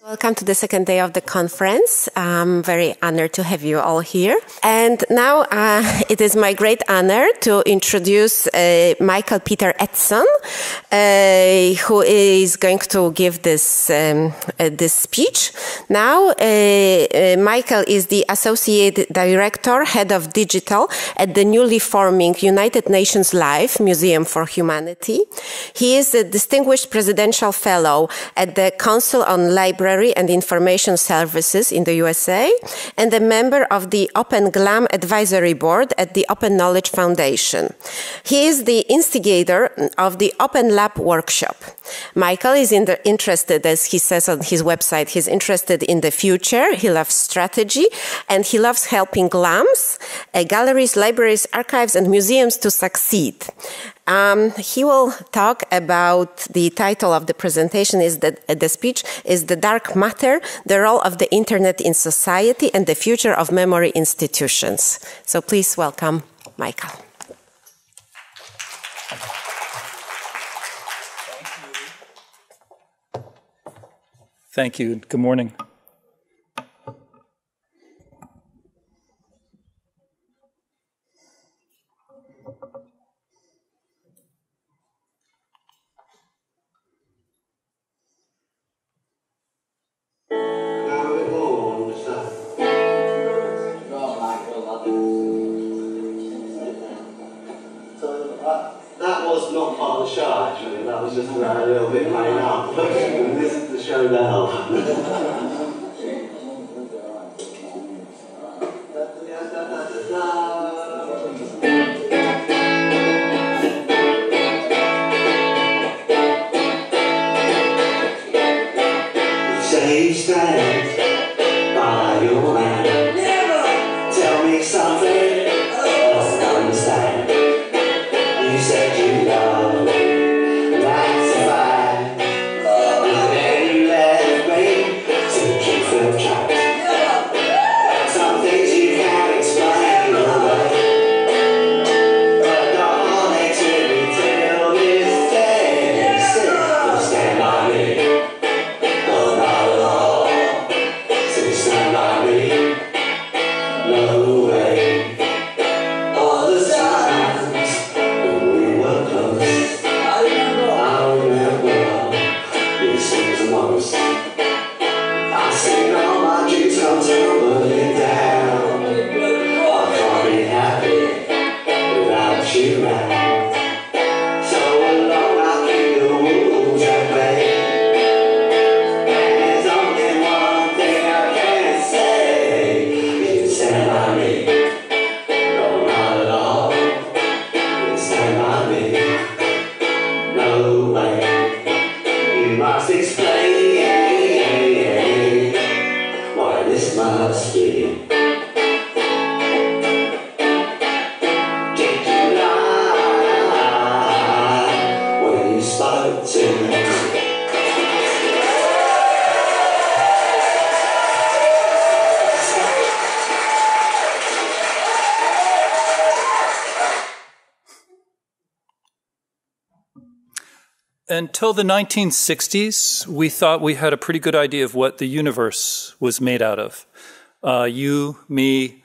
Welcome to the second day of the conference. I'm very honored to have you all here. And now it is my great honor to introduce Michael Peter Edson, who is going to give this speech. Now, Michael is the Associate Director, Head of Digital at the newly forming United Nations Life Museum for Humanity. He is a Distinguished Presidential Fellow at the Council on Library and Information Services in the USA, and a member of the Open GLAM Advisory Board at the Open Knowledge Foundation. He is the instigator of the Open Lab workshop. Michael is interested, as he says on his website, he's interested in the future, he loves strategy, and he loves helping GLAMs, galleries, libraries, archives, and museums to succeed. He will talk about, the title of the presentation is the speech is The Dark Matter, the Role of the Internet in Society and the Future of Memory Institutions. So please welcome Michael. Thank you. Good morning. That was not part of the show, actually. That was just a little bit playing up. This is the show now. Say you stand by your man. Tell me something I don't understand. You said you love me, that's a fact. And then you left me to keep them trapped. Some things you can't explain away. But darling, to me till this day, still stand by me. Oh, not at all. So stand by me. No way. All the times we were close. I remember these things the most. I've seen all my dreams come tumbling down. I can't be happy without you around. So alone I keep the wounds at bay. And there's only one thing I can say. You stand by me. No, not at all. You stand by me. No way. You must explain why this must be. Did you lie when you spoke to me? Until the 1960s, we thought we had a pretty good idea of what the universe was made out of. You, me,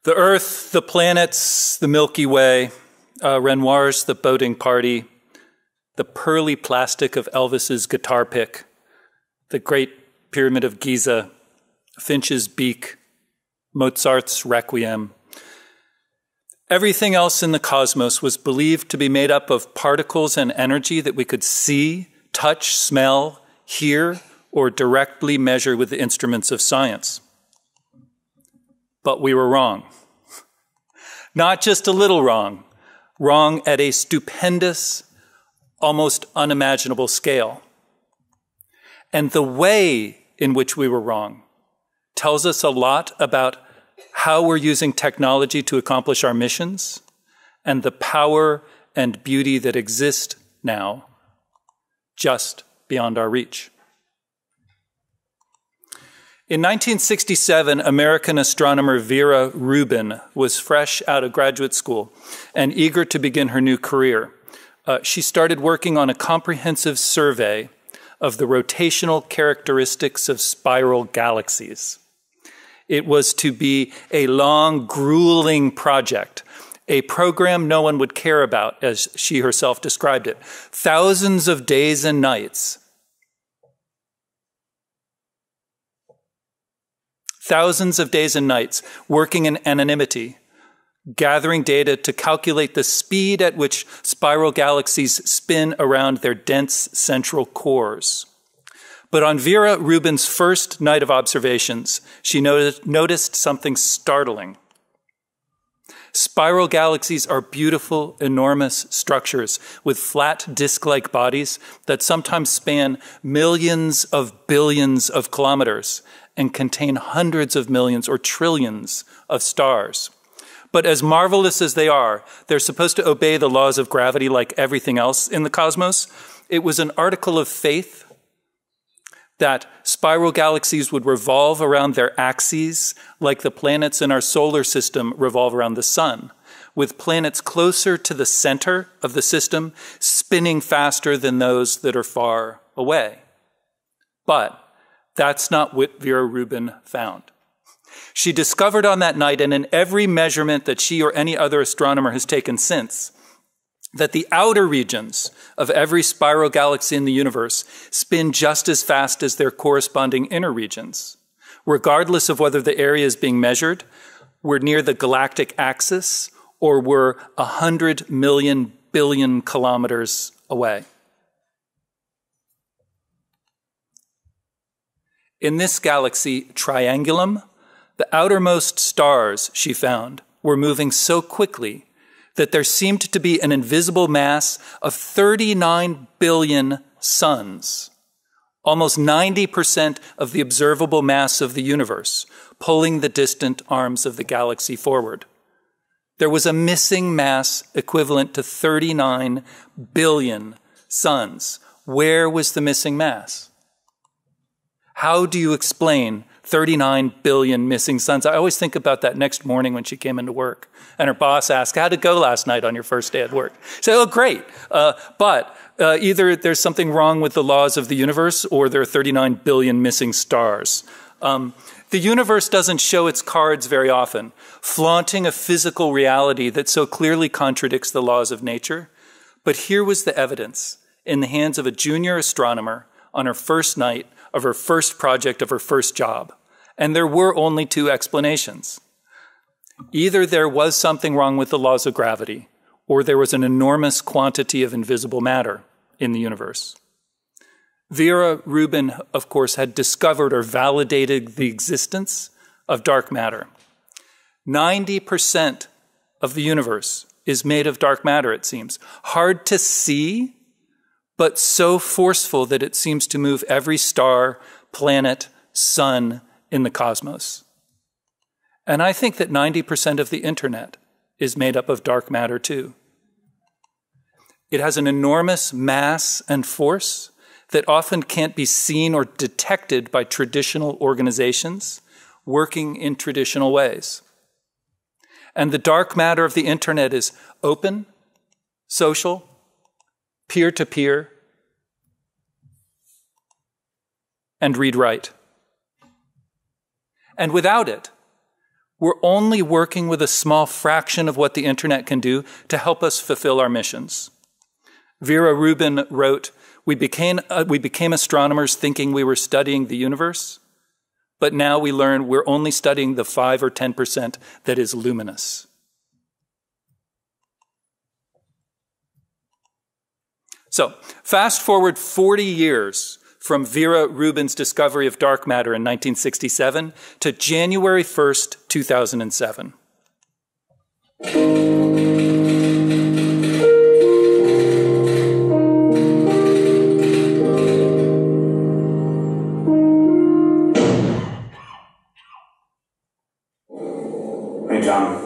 the Earth, the planets, the Milky Way, Renoir's The Boating Party, the pearly plastic of Elvis's guitar pick, the Great Pyramid of Giza, Finch's beak, Mozart's Requiem. Everything else in the cosmos was believed to be made up of particles and energy that we could see, touch, smell, hear, or directly measure with the instruments of science. But we were wrong. Not just a little wrong, wrong at a stupendous, almost unimaginable scale. And the way in which we were wrong tells us a lot about how we're using technology to accomplish our missions, and the power and beauty that exist now, just beyond our reach. In 1967, American astronomer Vera Rubin was fresh out of graduate school and eager to begin her new career. She started working on a comprehensive survey of the rotational characteristics of spiral galaxies. It was to be a long, grueling project, a program no one would care about, as she herself described it. Thousands of days and nights. Thousands of days and nights working in anonymity, gathering data to calculate the speed at which spiral galaxies spin around their dense central cores. But on Vera Rubin's first night of observations, she noticed something startling. Spiral galaxies are beautiful, enormous structures with flat disc-like bodies that sometimes span millions of billions of kilometers and contain hundreds of millions or trillions of stars. But as marvelous as they are, they're supposed to obey the laws of gravity like everything else in the cosmos. It was an article of faith that spiral galaxies would revolve around their axes like the planets in our solar system revolve around the sun, with planets closer to the center of the system spinning faster than those that are far away. But that's not what Vera Rubin found. She discovered on that night, and in every measurement that she or any other astronomer has taken since, that the outer regions of every spiral galaxy in the universe spin just as fast as their corresponding inner regions, regardless of whether the areas being measured were near the galactic axis or were 100 million billion kilometers away. In this galaxy, Triangulum, the outermost stars, she found, were moving so quickly that there seemed to be an invisible mass of 39 billion suns, almost 90% of the observable mass of the universe, pulling the distant arms of the galaxy forward. There was a missing mass equivalent to 39 billion suns. Where was the missing mass? How do you explain 39 billion missing suns? I always think about that next morning when she came into work and her boss asked, how'd it go last night on your first day at work? She said, oh, great. But either there's something wrong with the laws of the universe or there are 39 billion missing stars. The universe doesn't show its cards very often, flaunting a physical reality that so clearly contradicts the laws of nature. But here was the evidence in the hands of a junior astronomer on her first night of her first project of her first job. And there were only two explanations. Either there was something wrong with the laws of gravity, or there was an enormous quantity of invisible matter in the universe. Vera Rubin, of course, had discovered or validated the existence of dark matter. 90% of the universe is made of dark matter, it seems. Hard to see, but so forceful that it seems to move every star, planet, sun in the cosmos. And I think that 90% of the internet is made up of dark matter too. It has an enormous mass and force that often can't be seen or detected by traditional organizations working in traditional ways. And the dark matter of the internet is open, social, peer-to-peer, and read-write. And without it, we're only working with a small fraction of what the internet can do to help us fulfill our missions. Vera Rubin wrote, we became astronomers thinking we were studying the universe, but now we learn we're only studying the 5 or 10% that is luminous. So, fast forward 40 years from Vera Rubin's discovery of dark matter in 1967 to January 1st, 2007. Hey, John.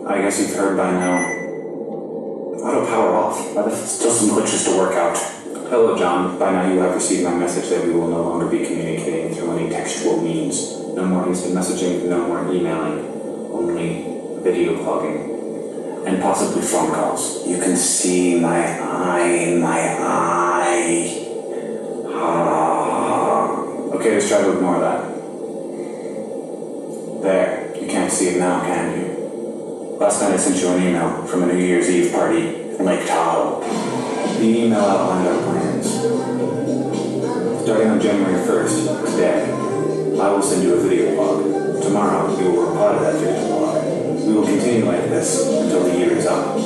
I guess you've heard by now. Auto power off. There's still some glitches to work out. Hello, John. By now you have received my message that we will no longer be communicating through any textual means. No more instant messaging, no more emailing. Only video plugging. And possibly phone calls. You can see my eye. Okay, just try to ignore that. There. You can't see it now, can you? Last night I sent you an email from a New Year's Eve party in Lake Tahoe. The email outlined our plans. Starting on January 1st, today, I will send you a video blog. Tomorrow, you will reply to that video blog. We will continue like this until the year is up.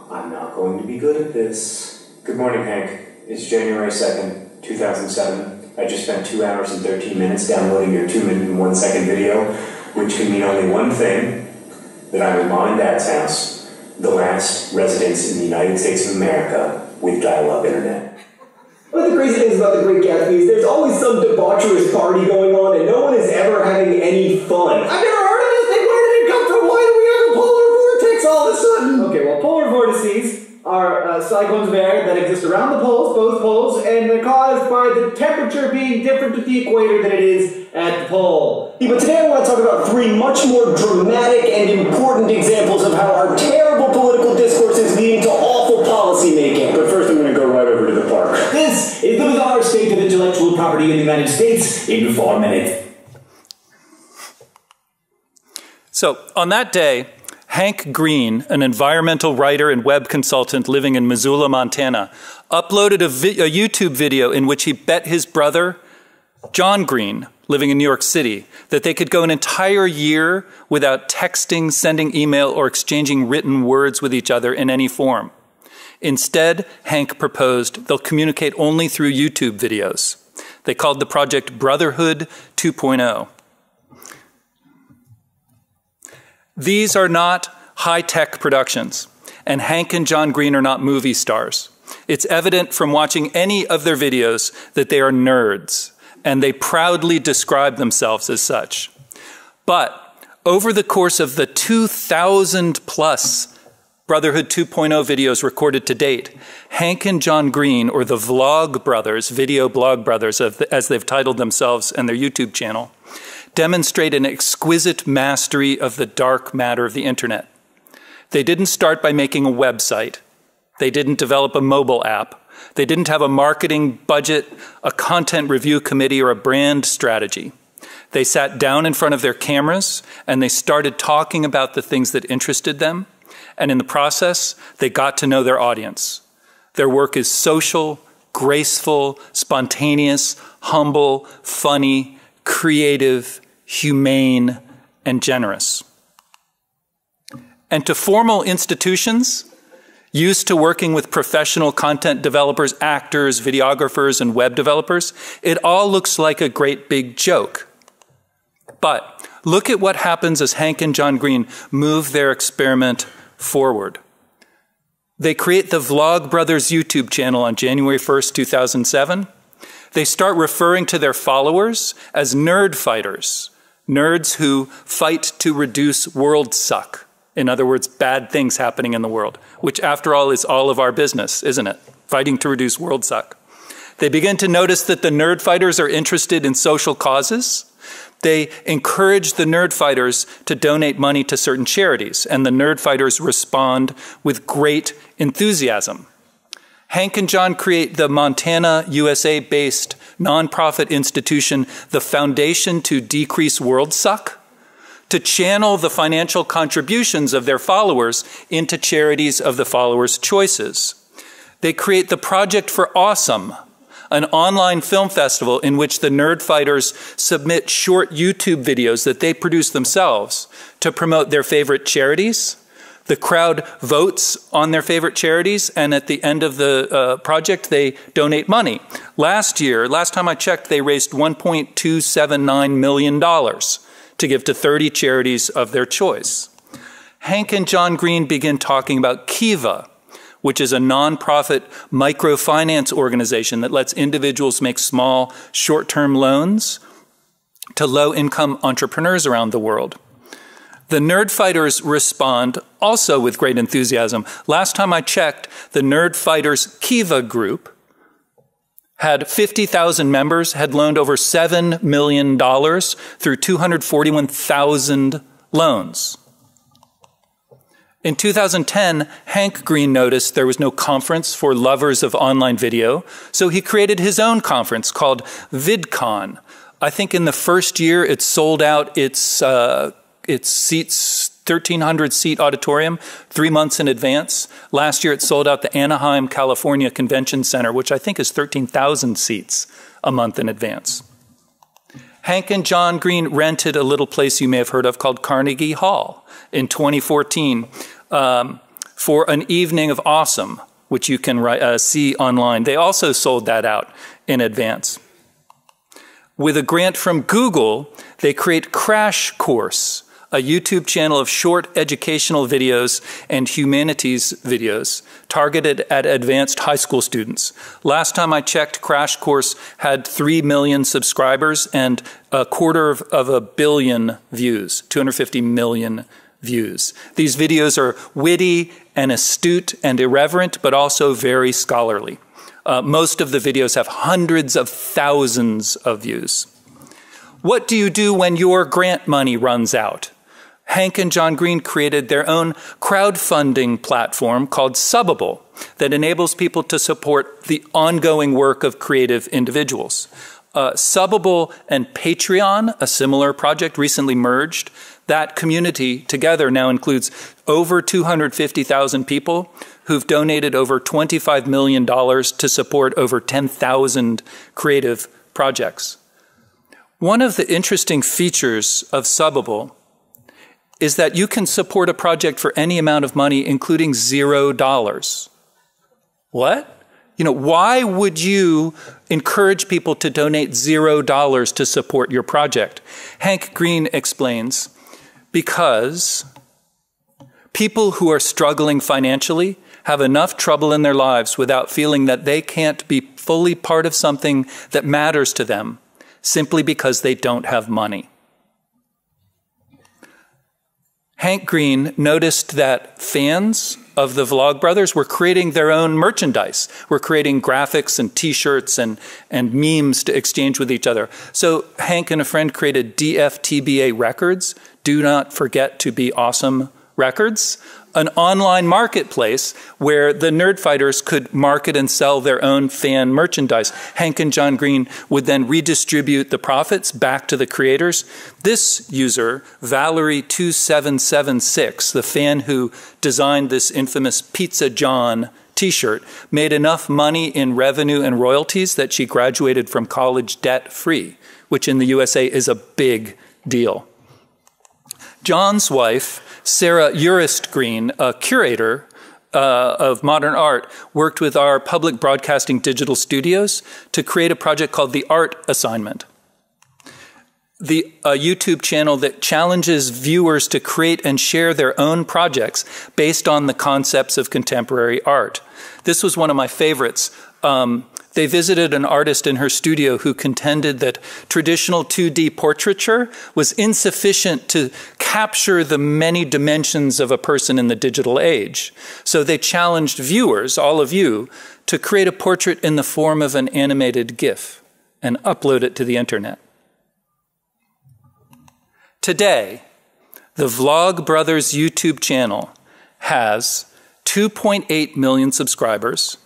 I'm not going to be good at this. Good morning, Hank. It's January 2nd, 2007. I just spent 2 hours and 13 minutes downloading your 2-minute and 1-second video, which can mean only one thing, that I'm in Mom and Dad's house, the last residence in the United States of America with dial-up internet. One of the crazy things about the Great Gatsby is there's always some debaucherous party going on and no one is ever having any fun. I've never heard of this thing. Where did it come from? Why do we have a polar vortex all of a sudden? Okay, well, polar vortices are cyclones of air that exist around the poles, both poles, and they're caused by the temperature being different at the equator than it is at the pole. Yeah, but today I want to talk about 3 much more dramatic and important examples of how our terrible political discourse is leading to awful policy making. But first I'm going to go right over to the park. This is the bizarre state of intellectual property in the United States in 4 minutes. So, on that day, Hank Green, an environmental writer and web consultant living in Missoula, Montana, uploaded a YouTube video in which he bet his brother, John Green, living in New York City, that they could go an entire year without texting, sending email, or exchanging written words with each other in any form. Instead, Hank proposed they'll communicate only through YouTube videos. They called the project Brotherhood 2.0. These are not high-tech productions, and Hank and John Green are not movie stars. It's evident from watching any of their videos that they are nerds, and they proudly describe themselves as such. But over the course of the 2,000-plus Brotherhood 2.0 videos recorded to date, Hank and John Green, or the Vlog Brothers, Video Blog Brothers, as they've titled themselves and their YouTube channel, demonstrate an exquisite mastery of the dark matter of the internet. They didn't start by making a website. They didn't develop a mobile app. They didn't have a marketing budget, a content review committee, or a brand strategy. They sat down in front of their cameras and they started talking about the things that interested them. And in the process, they got to know their audience. Their work is social, graceful, spontaneous, humble, funny, creative, humane, and generous. And to formal institutions used to working with professional content developers, actors, videographers, and web developers, it all looks like a great big joke. But look at what happens as Hank and John Green move their experiment forward. They create the Vlog Brothers YouTube channel on January 1st, 2007. They start referring to their followers as nerd fighters, nerds who fight to reduce world suck. In other words, bad things happening in the world, which after all is all of our business, isn't it? Fighting to reduce world suck. They begin to notice that the nerd fighters are interested in social causes. They encourage the nerd fighters to donate money to certain charities, and the nerd fighters respond with great enthusiasm. Hank and John create the Montana, USA-based nonprofit institution, the Foundation to Decrease World Suck, to channel the financial contributions of their followers into charities of the followers' choices. They create the Project for Awesome, an online film festival in which the nerd fighters submit short YouTube videos that they produce themselves to promote their favorite charities. The crowd votes on their favorite charities, and at the end of the project, they donate money. Last time I checked, they raised $1.279 million to give to 30 charities of their choice. Hank and John Green begin talking about Kiva, which is a nonprofit microfinance organization that lets individuals make small, short-term loans to low-income entrepreneurs around the world. The nerd fighters respond also with great enthusiasm. Last time I checked, the nerd fighters Kiva group had 50,000 members, had loaned over $7 million through 241,000 loans. In 2010, Hank Green noticed there was no conference for lovers of online video, so he created his own conference called Vidcon. I think in the first year it sold out its seats, 1,300 seat auditorium, 3 months in advance. Last year it sold out the Anaheim, California Convention Center, which I think is 13,000 seats a month in advance. Hank and John Green rented a little place you may have heard of called Carnegie Hall in 2014 for an evening of awesome, which you can see online. They also sold that out in advance. With a grant from Google, they create Crash Course, a YouTube channel of short educational videos and humanities videos targeted at advanced high school students. Last time I checked, Crash Course had 3 million subscribers and 250 million views, 250 million views. These videos are witty and astute and irreverent, but also very scholarly. Most of the videos have hundreds of thousands of views. What do you do when your grant money runs out? Hank and John Green created their own crowdfunding platform called Subbable that enables people to support the ongoing work of creative individuals. Subbable and Patreon, a similar project, recently merged. That community together now includes over 250,000 people who've donated over $25 million to support over 10,000 creative projects. One of the interesting features of Subbable is that you can support a project for any amount of money, including $0. What? Why would you encourage people to donate $0 to support your project? Hank Green explains, because people who are struggling financially have enough trouble in their lives without feeling that they can't be fully part of something that matters to them simply because they don't have money. Hank Green noticed that fans of the Vlogbrothers were creating their own merchandise. We're creating graphics and t-shirts and memes to exchange with each other. So Hank and a friend created DFTBA Records, Do Not Forget to Be Awesome Records, an online marketplace where the Nerdfighters could market and sell their own fan merchandise. Hank and John Green would then redistribute the profits back to the creators. This user, Valerie2776, the fan who designed this infamous Pizza John t-shirt, made enough money in revenue and royalties that she graduated from college debt-free, which in the USA is a big deal. John's wife, Sarah Urist Green, a curator of modern art, worked with our public broadcasting digital studios to create a project called The Art Assignment, a YouTube channel that challenges viewers to create and share their own projects based on the concepts of contemporary art. This was one of my favorites. They visited an artist in her studio who contended that traditional 2D portraiture was insufficient to capture the many dimensions of a person in the digital age. So they challenged viewers, all of you, to create a portrait in the form of an animated GIF and upload it to the internet. Today, the Vlogbrothers YouTube channel has 2.8 million subscribers,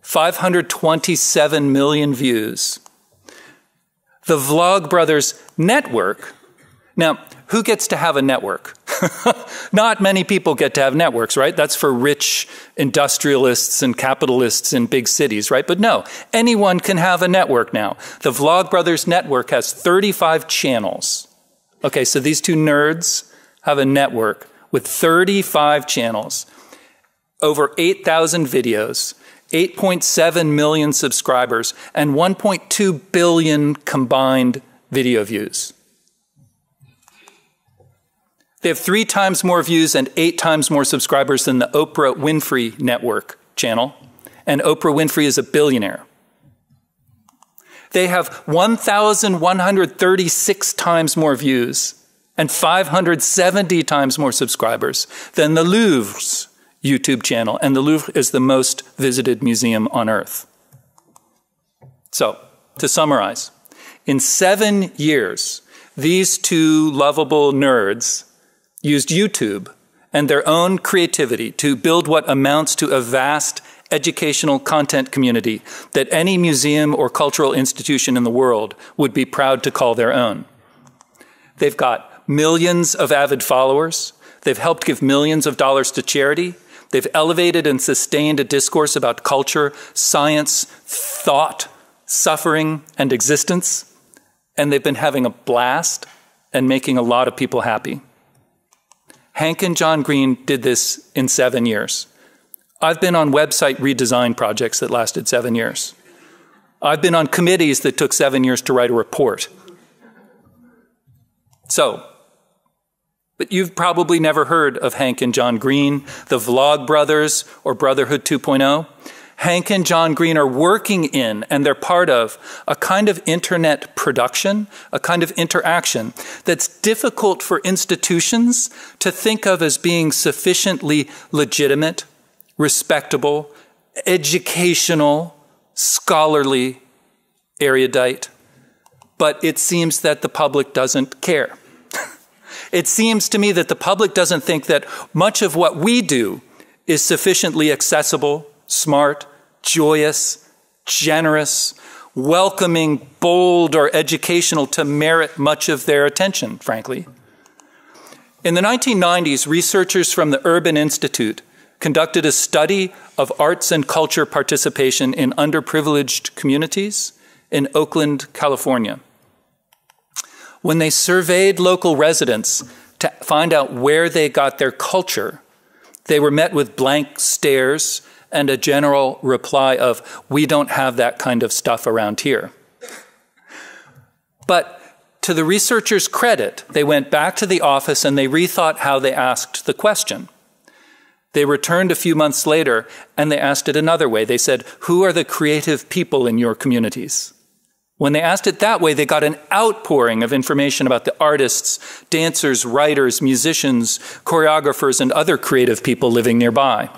527 million views. The Vlogbrothers network. Now, who gets to have a network? Not many people get to have networks, right? That's for rich industrialists and capitalists in big cities, right? But no, anyone can have a network now. The Vlogbrothers network has 35 channels. Okay, so these two nerds have a network with 35 channels, over 8,000 videos, 8.7 million subscribers, and 1.2 billion combined video views. They have 3 times more views and 8 times more subscribers than the Oprah Winfrey Network channel, and Oprah Winfrey is a billionaire. They have 1,136 times more views and 570 times more subscribers than the Louvre's YouTube channel, and the Louvre is the most visited museum on Earth. So, to summarize, in 7 years, these two lovable nerds used YouTube and their own creativity to build what amounts to a vast educational content community that any museum or cultural institution in the world would be proud to call their own. They've got millions of avid followers. They've helped give millions of dollars to charity. They've elevated and sustained a discourse about culture, science, thought, suffering, and existence. And they've been having a blast and making a lot of people happy. Hank and John Green did this in 7 years. I've been on website redesign projects that lasted 7 years. I've been on committees that took 7 years to write a report. But you've probably never heard of Hank and John Green, the Vlog Brothers, or Brotherhood 2.0. Hank and John Green are working in, and they're part of, a kind of internet production, a kind of interaction that's difficult for institutions to think of as being sufficiently legitimate, respectable, educational, scholarly, erudite. But it seems that the public doesn't care. It seems to me that the public doesn't think that much of what we do is sufficiently accessible, smart, joyous, generous, welcoming, bold, or educational to merit much of their attention, frankly. In the 1990s, researchers from the Urban Institute conducted a study of arts and culture participation in underprivileged communities in Oakland, California. When they surveyed local residents to find out where they got their culture, they were met with blank stares and a general reply of, "We don't have that kind of stuff around here." But to the researchers' credit, they went back to the office and they rethought how they asked the question. They returned a few months later and they asked it another way. They said, "Who are the creative people in your communities?" When they asked it that way, they got an outpouring of information about the artists, dancers, writers, musicians, choreographers, and other creative people living nearby.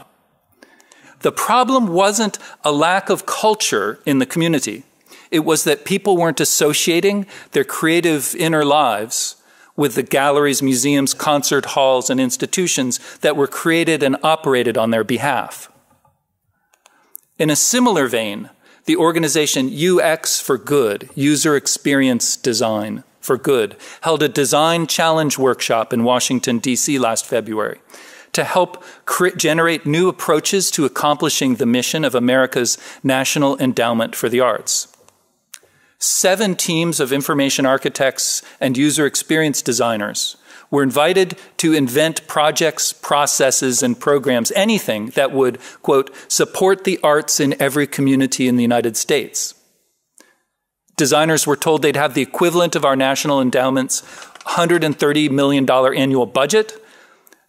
The problem wasn't a lack of culture in the community. It was that people weren't associating their creative inner lives with the galleries, museums, concert halls, and institutions that were created and operated on their behalf. In a similar vein, the organization UX for Good, User Experience Design for Good, held a design challenge workshop in Washington, D.C. last February to help generate new approaches to accomplishing the mission of America's National Endowment for the Arts. 7 teams of information architects and user experience designers were invited to invent projects, processes, and programs, anything that would, quote, support the arts in every community in the United States. Designers were told they'd have the equivalent of our national endowment's $130 million annual budget,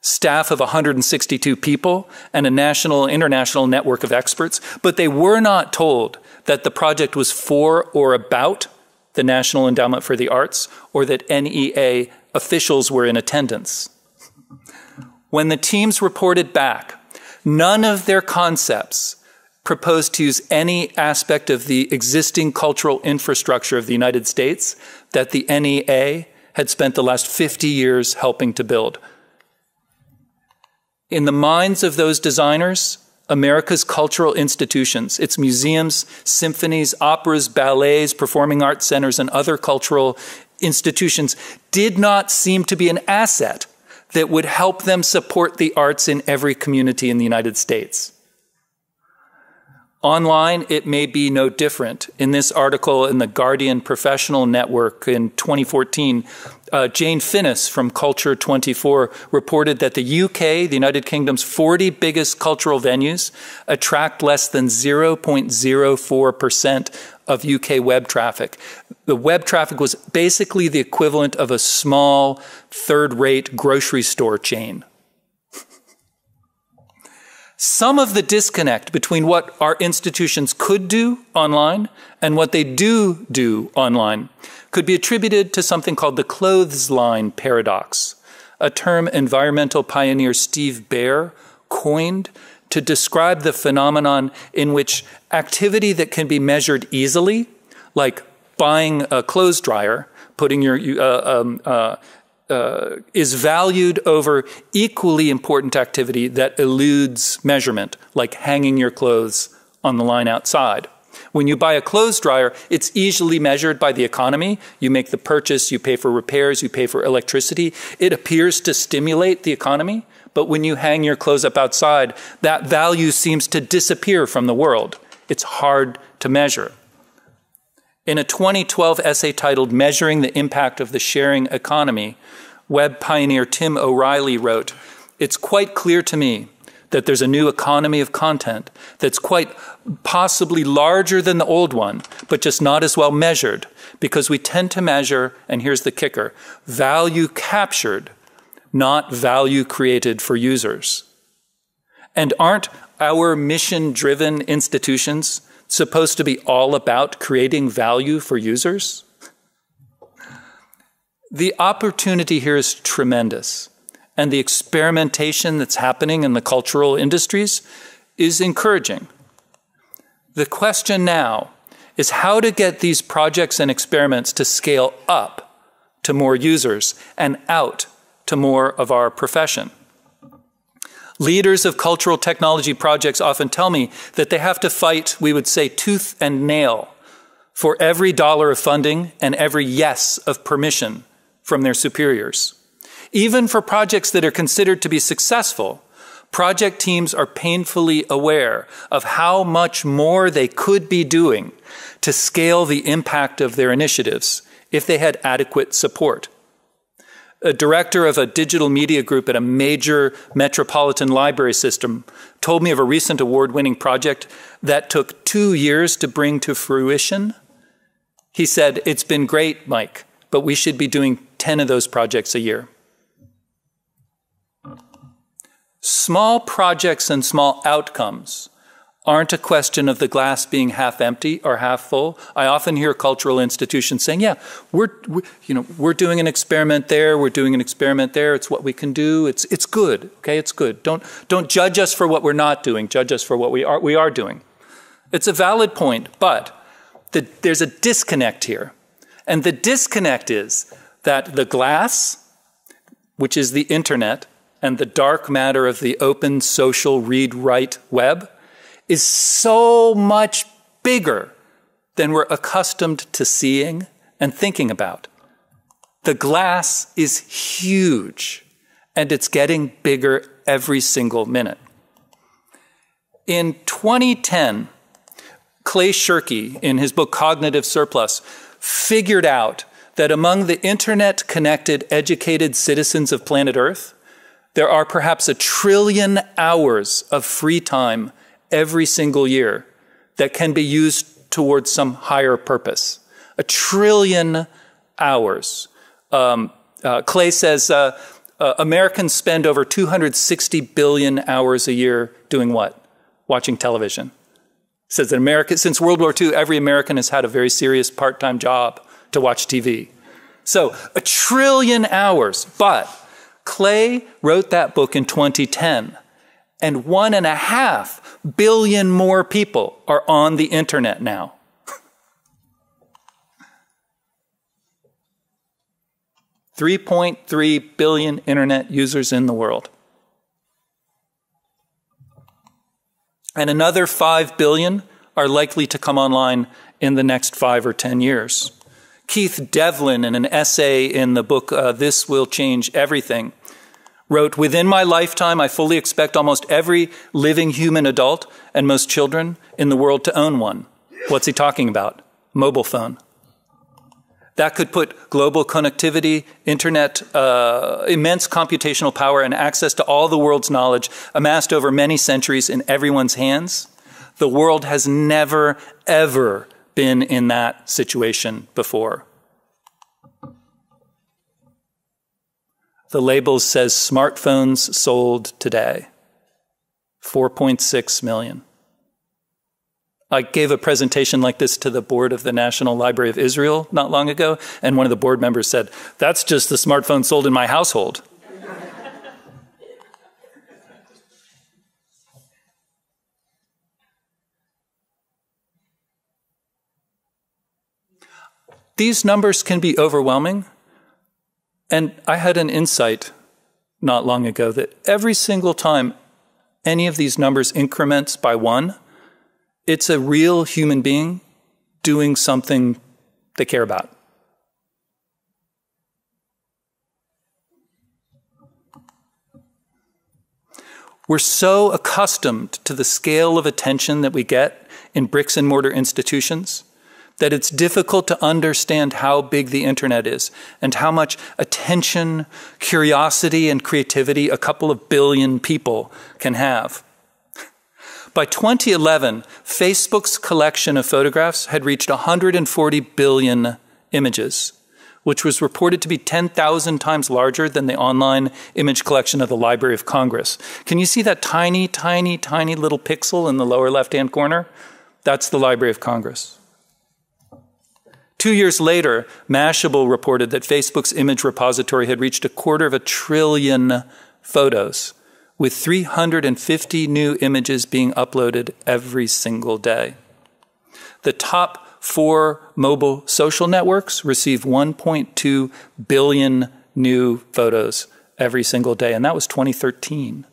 staff of 162 people, and a national and international network of experts, but they were not told that the project was for or about the National Endowment for the Arts, or that NEA officials were in attendance. When the teams reported back, none of their concepts proposed to use any aspect of the existing cultural infrastructure of the United States that the NEA had spent the last 50 years helping to build. In the minds of those designers, America's cultural institutions, its museums, symphonies, operas, ballets, performing arts centers, and other cultural institutions did not seem to be an asset that would help them support the arts in every community in the United States. Online, it may be no different. In this article in the Guardian Professional Network in 2014, Jane Finnis from Culture 24 reported that the UK, the United Kingdom's 40 biggest cultural venues, attract less than 0.04% of UK web traffic. The web traffic was basically the equivalent of a small, third-rate grocery store chain. Some of the disconnect between what our institutions could do online and what they do online could be attributed to something called the clothesline paradox, a term environmental pioneer Steve Baer coined to describe the phenomenon in which activity that can be measured easily, like buying a clothes dryer, putting your is valued over equally important activity that eludes measurement, like hanging your clothes on the line outside. When you buy a clothes dryer, it's easily measured by the economy. You make the purchase, you pay for repairs, you pay for electricity. It appears to stimulate the economy, but when you hang your clothes up outside, that value seems to disappear from the world. It's hard to measure. In a 2012 essay titled Measuring the Impact of the Sharing Economy, web pioneer Tim O'Reilly wrote, "It's quite clear to me that there's a new economy of content that's quite possibly larger than the old one, but just not as well measured, because we tend to measure, and here's the kicker, value captured, not value created for users. And aren't our mission-driven institutions supposed to be all about creating value for users?" The opportunity here is tremendous, and the experimentation that's happening in the cultural industries is encouraging. The question now is how to get these projects and experiments to scale up to more users and out to more of our profession. Leaders of cultural technology projects often tell me that they have to fight, we would say, tooth and nail for every dollar of funding and every yes of permission from their superiors. Even for projects that are considered to be successful, project teams are painfully aware of how much more they could be doing to scale the impact of their initiatives if they had adequate support. A director of a digital media group at a major metropolitan library system told me of a recent award-winning project that took 2 years to bring to fruition. He said, "It's been great, Mike, but we should be doing 10 of those projects a year." Small projects and small outcomes aren't a question of the glass being half empty or half full. I often hear cultural institutions saying, yeah, we're doing an experiment there, we're doing an experiment there, it's what we can do, it's good, okay, it's good. Don't judge us for what we're not doing, judge us for what we are doing. It's a valid point, but there's a disconnect here. And the disconnect is that the glass, which is the internet, and the dark matter of the open social read-write web is so much bigger than we're accustomed to seeing and thinking about. The glass is huge, and it's getting bigger every single minute. In 2010, Clay Shirky, in his book Cognitive Surplus, figured out that among the internet-connected, educated citizens of planet Earth, there are perhaps 1 trillion hours of free time every single year that can be used towards some higher purpose. 1 trillion hours. Clay says Americans spend over 260 billion hours a year doing what? Watching television. Says that America, since World War II, every American has had a very serious part-time job to watch TV. So 1 trillion hours, but Clay wrote that book in 2010, and 1.5 billion more people are on the internet now. 3.3 billion internet users in the world. And another 5 billion are likely to come online in the next 5 or 10 years. Keith Devlin, in an essay in the book This Will Change Everything, wrote, "Within my lifetime, I fully expect almost every living human adult and most children in the world to own one." What's he talking about? Mobile phone. That could put global connectivity, internet, immense computational power, and access to all the world's knowledge amassed over many centuries in everyone's hands. The world has never, ever been in that situation before. The label says smartphones sold today, 4.6 million. I gave a presentation like this to the board of the National Library of Israel not long ago, and one of the board members said, "That's just the smartphone sold in my household." These numbers can be overwhelming, And I had an insight not long ago that every single time any of these numbers increments by 1, it's a real human being doing something they care about. We're so accustomed to the scale of attention that we get in bricks and mortar institutions that it's difficult to understand how big the internet is and how much attention, curiosity, and creativity a couple of billion people can have. By 2011, Facebook's collection of photographs had reached 140 billion images, which was reported to be 10,000 times larger than the online image collection of the Library of Congress. Can you see that tiny, tiny, tiny little pixel in the lower left-hand corner? That's the Library of Congress. 2 years later, Mashable reported that Facebook's image repository had reached 250 billion photos, with 350 new images being uploaded every single day. The top 4 mobile social networks receive 1.2 billion new photos every single day, and that was 2013.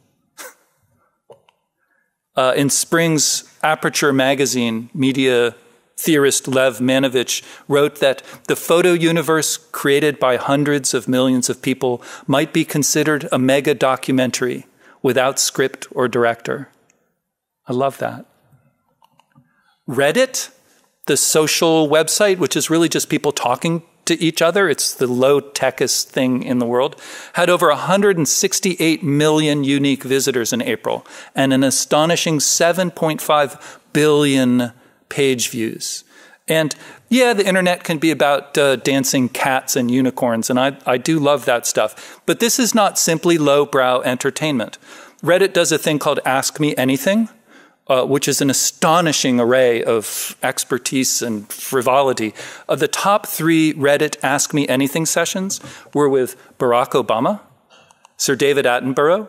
In spring's Aperture magazine, media theorist Lev Manovich wrote that the photo universe created by hundreds of millions of people might be considered a mega documentary without script or director. I love that. Reddit, the social website, which is really just people talking to each other, it's the low-techest thing in the world, had over 168 million unique visitors in April and an astonishing 7.5 billion page views. And yeah, the internet can be about dancing cats and unicorns, and I do love that stuff. But this is not simply lowbrow entertainment. Reddit does a thing called Ask Me Anything, which is an astonishing array of expertise and frivolity. Of the top 3 Reddit Ask Me Anything sessions were with Barack Obama, Sir David Attenborough,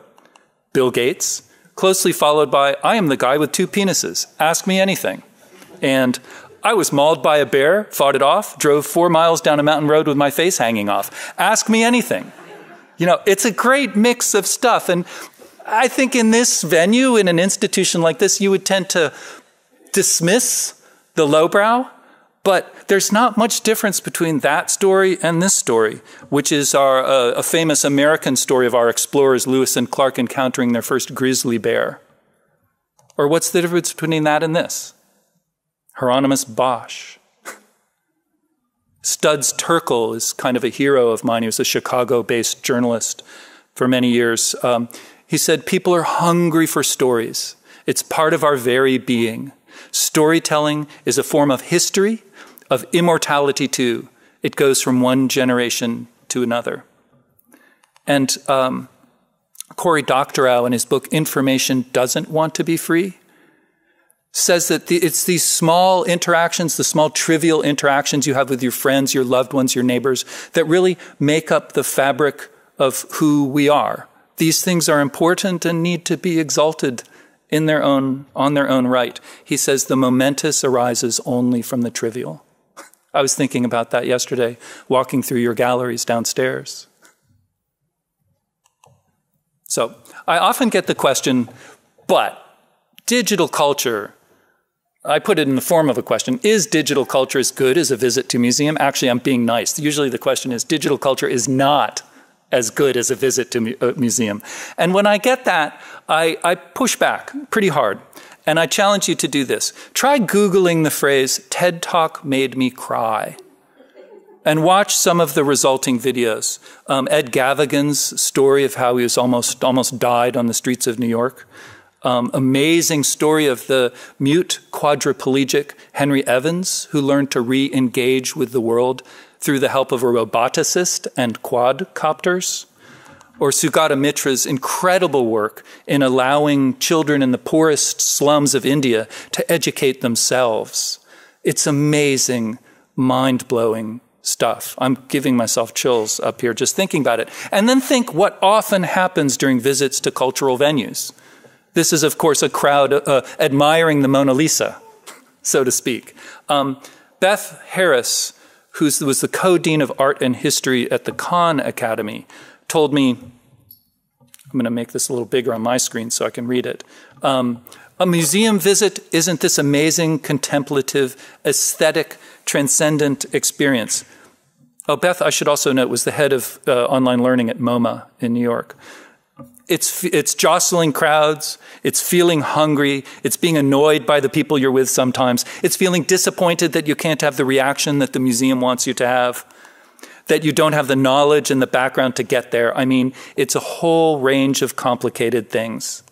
Bill Gates, closely followed by I am the guy with 2 penises, ask me anything. And I was mauled by a bear, fought it off, drove 4 miles down a mountain road with my face hanging off. Ask me anything. You know, it's a great mix of stuff. And I think in this venue, in an institution like this, you would tend to dismiss the lowbrow, but there's not much difference between that story and this story, which is a famous American story of our explorers, Lewis and Clark, encountering their first grizzly bear. Or what's the difference between that and this? Hieronymus Bosch. Studs Terkel is kind of a hero of mine. He was a Chicago-based journalist for many years. He said, people are hungry for stories. It's part of our very being. Storytelling is a form of history, of immortality too. It goes from one generation to another. And Cory Doctorow, in his book, Information Doesn't Want to Be Free, says that it's these small interactions, the small trivial interactions you have with your friends, your loved ones, your neighbors, that really make up the fabric of who we are. These things are important and need to be exalted on their own right. He says the momentous arises only from the trivial. I was thinking about that yesterday, walking through your galleries downstairs. So I often get the question, but digital culture, I put it in the form of a question, is digital culture as good as a visit to a museum? Actually, I'm being nice. Usually the question is, digital culture is not as good as a visit to a museum. And when I get that, I push back pretty hard. And I challenge you to do this. Try Googling the phrase, TED Talk made me cry. And watch some of the resulting videos. Ed Gavigan's story of how he was almost died on the streets of New York. Amazing story of the mute quadriplegic Henry Evans, who learned to re-engage with the world through the help of a roboticist and quadcopters. Or Sugata Mitra's incredible work in allowing children in the poorest slums of India to educate themselves. It's amazing, mind-blowing stuff. I'm giving myself chills up here just thinking about it. And then think what often happens during visits to cultural venues. This is, of course, a crowd admiring the Mona Lisa, so to speak. Beth Harris who was the co-dean of art and history at the Khan Academy, told me, I'm going to make this a little bigger on my screen so I can read it. A museum visit isn't this amazing, contemplative, aesthetic, transcendent experience. Oh, Beth, I should also note, was the head of online learning at MoMA in New York. It's jostling crowds, it's feeling hungry, it's being annoyed by the people you're with sometimes, it's feeling disappointed that you can't have the reaction that the museum wants you to have, that you don't have the knowledge and the background to get there. I mean, it's a whole range of complicated things.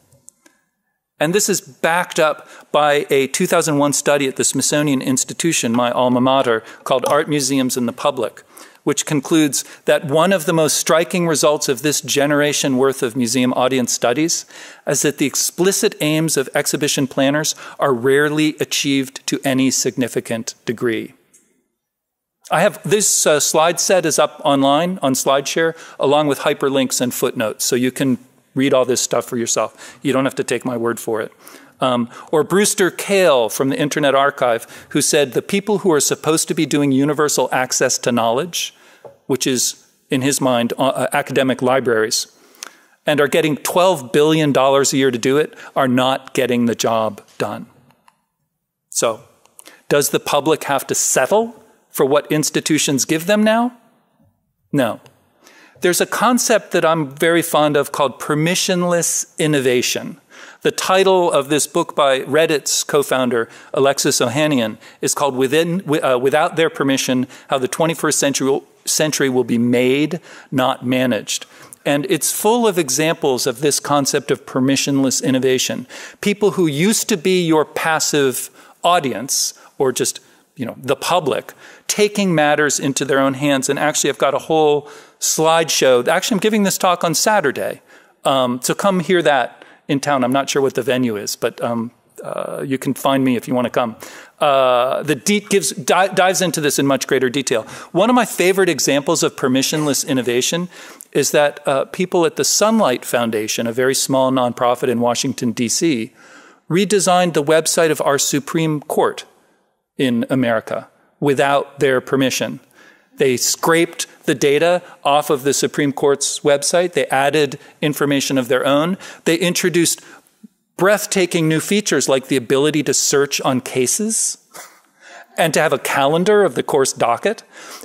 And this is backed up by a 2001 study at the Smithsonian Institution, my alma mater, called Art Museums and the Public, which concludes that one of the most striking results of this generation worth of museum audience studies is that the explicit aims of exhibition planners are rarely achieved to any significant degree. I have this slide set is up online on SlideShare, along with hyperlinks and footnotes, so you can read all this stuff for yourself. You don't have to take my word for it. Or Brewster Kahle from the Internet Archive, who said the people who are supposed to be doing universal access to knowledge, which is, in his mind, academic libraries, and are getting $12 billion a year to do it, are not getting the job done. So, does the public have to settle for what institutions give them now? No. There's a concept that I'm very fond of called permissionless innovation. The title of this book by Reddit's co-founder, Alexis Ohanian, is called Without Their Permission, How the 21st Century Will Be Made, Not Managed. And it's full of examples of this concept of permissionless innovation. People who used to be your passive audience, or just, the public, taking matters into their own hands. And actually, I've got a whole slideshow. Actually, I'm giving this talk on Saturday. So come hear that in town. I'm not sure what the venue is, but you can find me if you want to come. Dives into this in much greater detail. One of my favorite examples of permissionless innovation is that people at the Sunlight Foundation, a very small nonprofit in Washington, D.C., redesigned the website of our Supreme Court in America without their permission. They scraped the data off of the Supreme Court's website. They added information of their own. They introduced breathtaking new features like the ability to search on cases and to have a calendar of the course docket.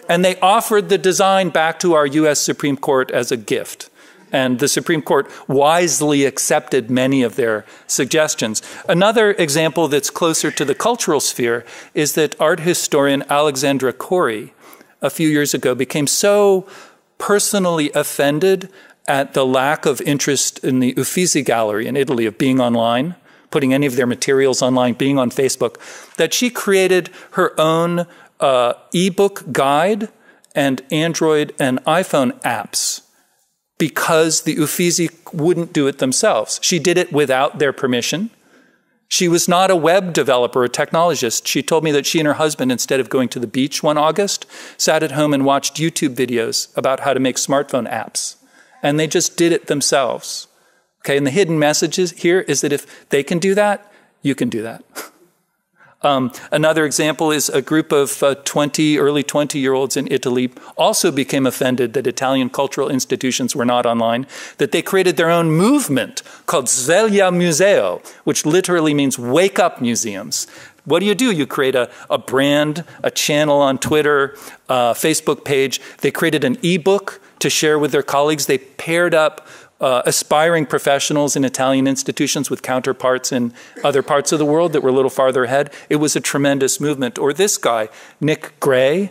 And they offered the design back to our U.S. Supreme Court as a gift. And the Supreme Court wisely accepted many of their suggestions. Another example that's closer to the cultural sphere is that art historian Alexandra Corey, a few years ago, became so personally offended at the lack of interest in the Uffizi Gallery in Italy of being online, putting any of their materials online, being on Facebook, that she created her own ebook guide and Android and iPhone apps because the Uffizi wouldn't do it themselves. She did it without their permission. She was not a web developer, a technologist. She told me that she and her husband, instead of going to the beach one August, sat at home and watched YouTube videos about how to make smartphone apps. And they just did it themselves. Okay, and the hidden message here is that if they can do that, you can do that. Another example is a group of early 20-year-olds in Italy also became offended that Italian cultural institutions were not online, that they created their own movement called Sveglia Museo, which literally means wake up museums. What do? You create a brand, a channel on Twitter, a Facebook page. They created an ebook to share with their colleagues. They paired up aspiring professionals in Italian institutions with counterparts in other parts of the world that were a little farther ahead. It was a tremendous movement. Or this guy, Nick Gray,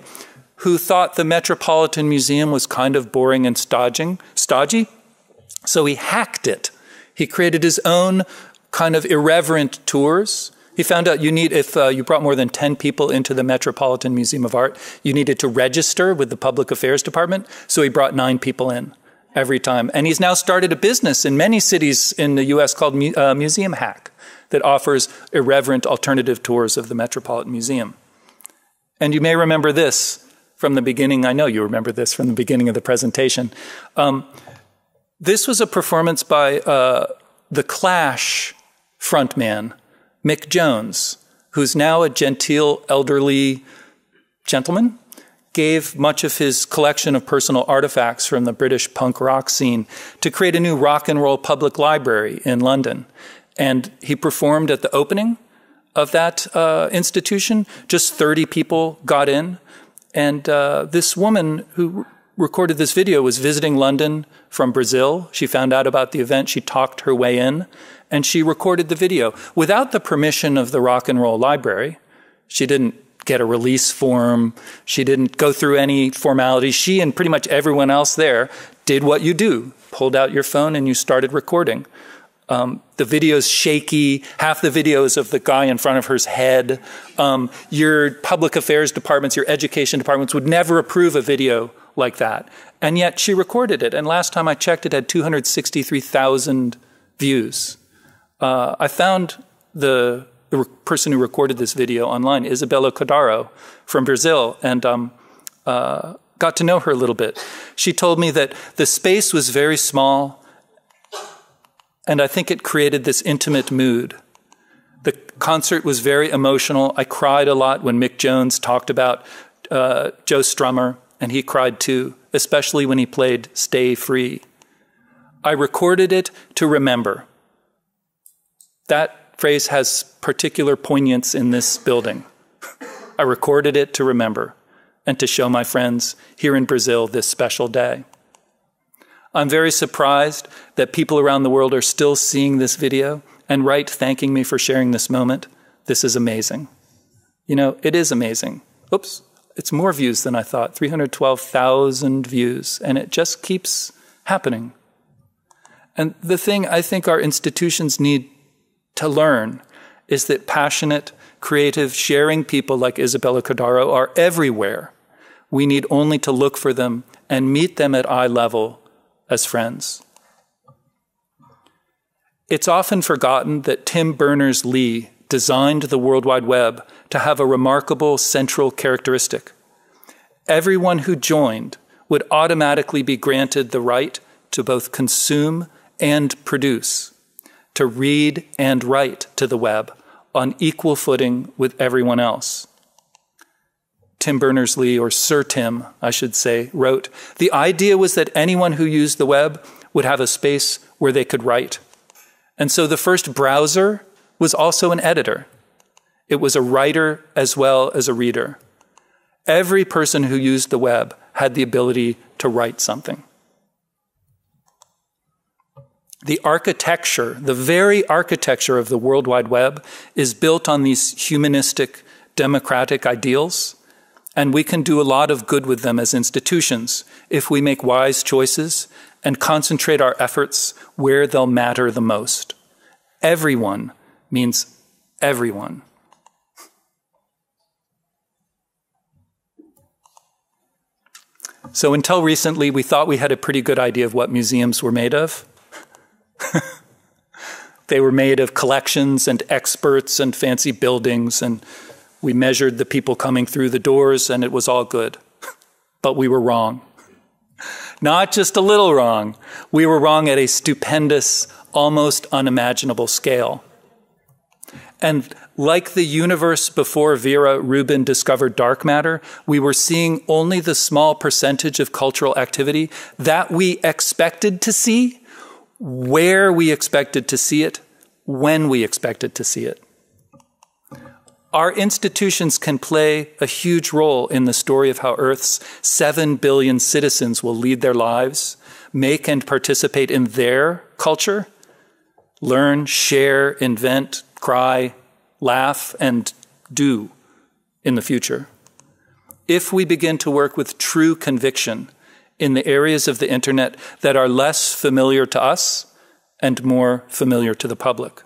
who thought the Metropolitan Museum was kind of boring and stodgy. So he hacked it. He created his own kind of irreverent tours. He found out if you brought more than 10 people into the Metropolitan Museum of Art, you needed to register with the Public Affairs Department. So he brought 9 people in every time. And he's now started a business in many cities in the U.S. called Museum Hack that offers irreverent alternative tours of the Metropolitan Museum. And you may remember this from the beginning. I know you remember this from the beginning of the presentation. This was a performance by the Clash frontman, Mick Jones, who's now a genteel elderly gentleman. gave much of his collection of personal artifacts from the British punk rock scene to create a new rock and roll public library in London. And he performed at the opening of that institution. Just 30 people got in. And this woman who recorded this video was visiting London from Brazil. She found out about the event. She talked her way in, and she recorded the video without the permission of the Rock and Roll Library. She didn't get a release form. She didn't go through any formalities. She and pretty much everyone else there did what you do. Pulled out your phone and you started recording. The video's shaky. Half the video is of the guy in front of her's head. Your public affairs departments, your education departments would never approve a video like that. And yet she recorded it. And last time I checked, it had 263,000 views. I found the person who recorded this video online, Isabella Cordaro from Brazil, and got to know her a little bit. She told me that the space was very small, and I think it created this intimate mood. The concert was very emotional. I cried a lot when Mick Jones talked about Joe Strummer, and he cried too, especially when he played Stay Free. I recorded it to remember. That phrase has particular poignance in this building. I recorded it to remember and to show my friends here in Brazil this special day. I'm very surprised that people around the world are still seeing this video and write thanking me for sharing this moment. This is amazing. You know, it is amazing. Oops, it's more views than I thought, 312,000 views, and it just keeps happening. And the thing I think our institutions need to learn is that passionate, creative, sharing people like Isabella Cordaro are everywhere. We need only to look for them and meet them at eye level as friends. It's often forgotten that Tim Berners-Lee designed the World Wide Web to have a remarkable central characteristic. Everyone who joined would automatically be granted the right to both consume and produce, to read and write to the web on equal footing with everyone else. Tim Berners-Lee, or Sir Tim, I should say, wrote, "The idea was that anyone who used the web would have a space where they could write." And so the first browser was also an editor. It was a writer as well as a reader. Every person who used the web had the ability to write something. The architecture, the very architecture of the World Wide Web is built on these humanistic, democratic ideals, and we can do a lot of good with them as institutions if we make wise choices and concentrate our efforts where they'll matter the most. Everyone means everyone. So until recently, we thought we had a pretty good idea of what museums were made of. They were made of collections and experts and fancy buildings, and we measured the people coming through the doors, and it was all good. But we were wrong. Not just a little wrong. We were wrong at a stupendous, almost unimaginable scale. And like the universe before Vera Rubin discovered dark matter, we were seeing only the small percentage of cultural activity that we expected to see, where we expected to see it, when we expected to see it. Our institutions can play a huge role in the story of how Earth's 7 billion citizens will lead their lives, make and participate in their culture, learn, share, invent, cry, laugh, and do in the future. If we begin to work with true conviction in the areas of the internet that are less familiar to us and more familiar to the public.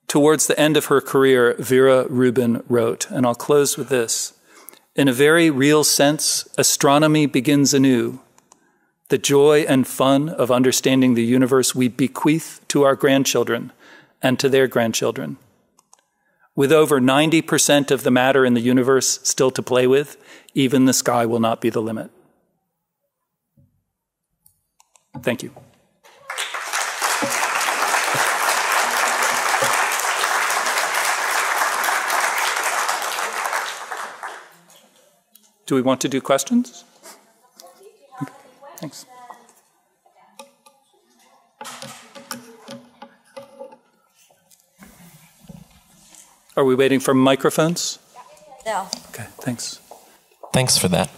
Towards the end of her career, Vera Rubin wrote, and I'll close with this, "In a very real sense, astronomy begins anew. The joy and fun of understanding the universe we bequeath to our grandchildren and to their grandchildren. With over 90% of the matter in the universe still to play with, even the sky will not be the limit." Thank you. Do we want to do questions? Okay, thanks. Are we waiting for microphones? No. Okay, thanks. Thanks for that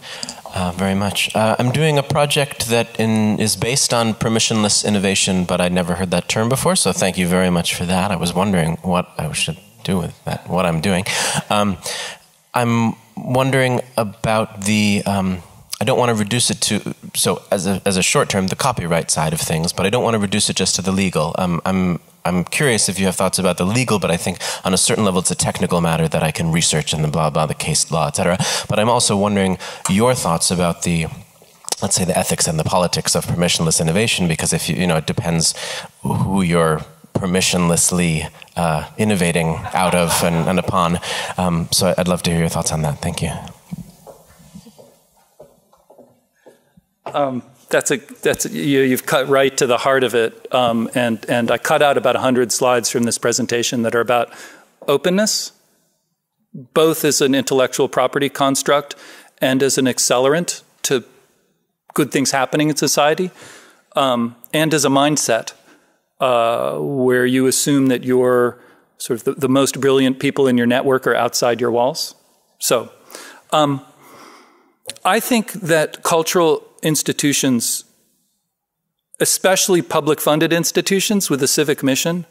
very much. I'm doing a project that is based on permissionless innovation, but I'd never heard that term before, so thank you very much for that. I was wondering what I should do with that, what I'm doing. I'm wondering about the... I don't want to reduce it to, so as a short term, the copyright side of things, but I don't want to reduce it just to the legal. I'm curious if you have thoughts about the legal, but I think on a certain level it's a technical matter that I can research and the blah, blah, the case law, etc. But I'm also wondering your thoughts about the, let's say, the ethics and the politics of permissionless innovation, because if you know, it depends who you're permissionlessly innovating out of and upon. So I'd love to hear your thoughts on that. Thank you. You've cut right to the heart of it, and I cut out about 100 slides from this presentation that are about openness, both as an intellectual property construct and as an accelerant to good things happening in society, and as a mindset where you assume that you're sort of the most brilliant people in your network are outside your walls. So I think that cultural institutions, especially public-funded institutions with a civic mission,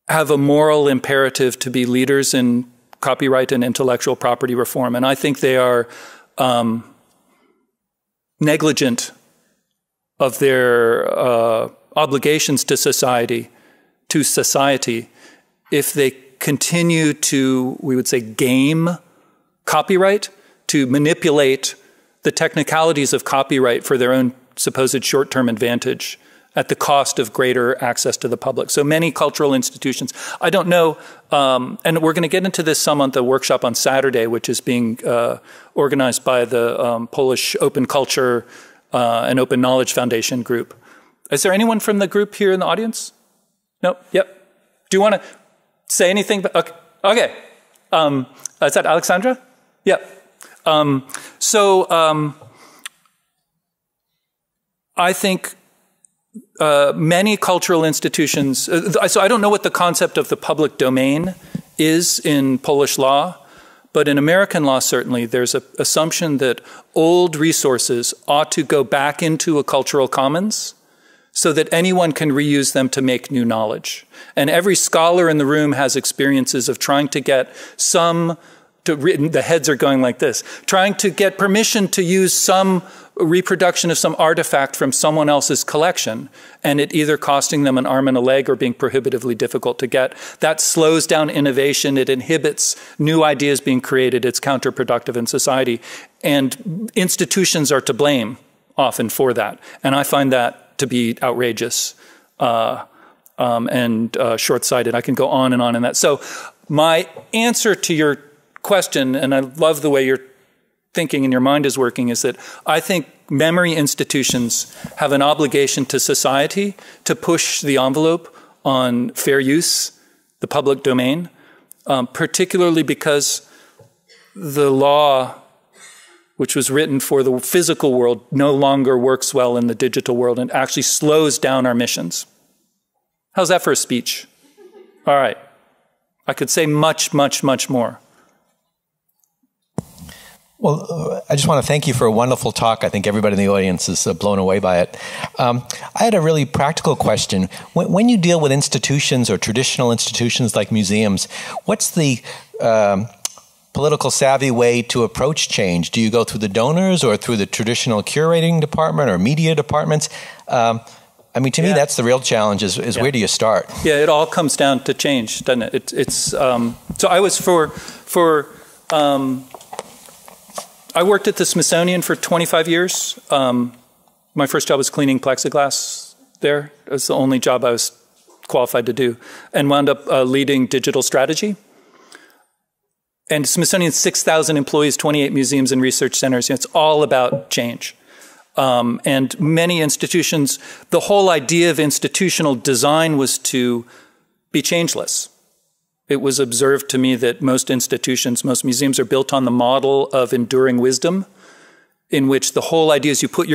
have a moral imperative to be leaders in copyright and intellectual property reform. And I think they are negligent of their obligations to society if they continue to, we would say, game copyright, to manipulate the technicalities of copyright for their own supposed short-term advantage at the cost of greater access to the public. So many cultural institutions, I don't know, and we're going to get into this some on the workshop on Saturday, which is being organized by the Polish Open Culture and Open Knowledge Foundation group. Is there anyone from the group here in the audience? No? Yep. Do you want to say anything? Okay. Is that Alexandra? Yep. I think many cultural institutions, so I don't know what the concept of the public domain is in Polish law, but in American law certainly there's an assumption that old resources ought to go back into a cultural commons so that anyone can reuse them to make new knowledge. And every scholar in the room has experiences of trying to get the heads are going like this, trying to get permission to use some reproduction of some artifact from someone else's collection, and it either costing them an arm and a leg or being prohibitively difficult to get. That slows down innovation, it inhibits new ideas being created, it's counterproductive in society, and institutions are to blame often for that. And I find that to be outrageous and short-sighted. I can go on and on in that. So my answer to your question, and I love the way your thinking and your mind is working, is that I think memory institutions have an obligation to society to push the envelope on fair use, the public domain, particularly because the law, which was written for the physical world, no longer works well in the digital world and actually slows down our missions. How's that for a speech? All right. I could say much, much, much more. Well, I just want to thank you for a wonderful talk. I think everybody in the audience is blown away by it. I had a really practical question. When you deal with institutions or traditional institutions like museums, what's the political savvy way to approach change? Do you go through the donors or through the traditional curating department or media departments? I mean, to me, that's the real challenge is where do you start? Yeah, it all comes down to change, doesn't it? So I was I worked at the Smithsonian for 25 years. My first job was cleaning plexiglass there. It was the only job I was qualified to do, and wound up leading digital strategy. And Smithsonian's 6,000 employees, 28 museums and research centers. It's all about change. And many institutions, the whole idea of institutional design was to be changeless. it was observed to me that most institutions, most museums are built on the model of enduring wisdom, in which the whole idea is you protect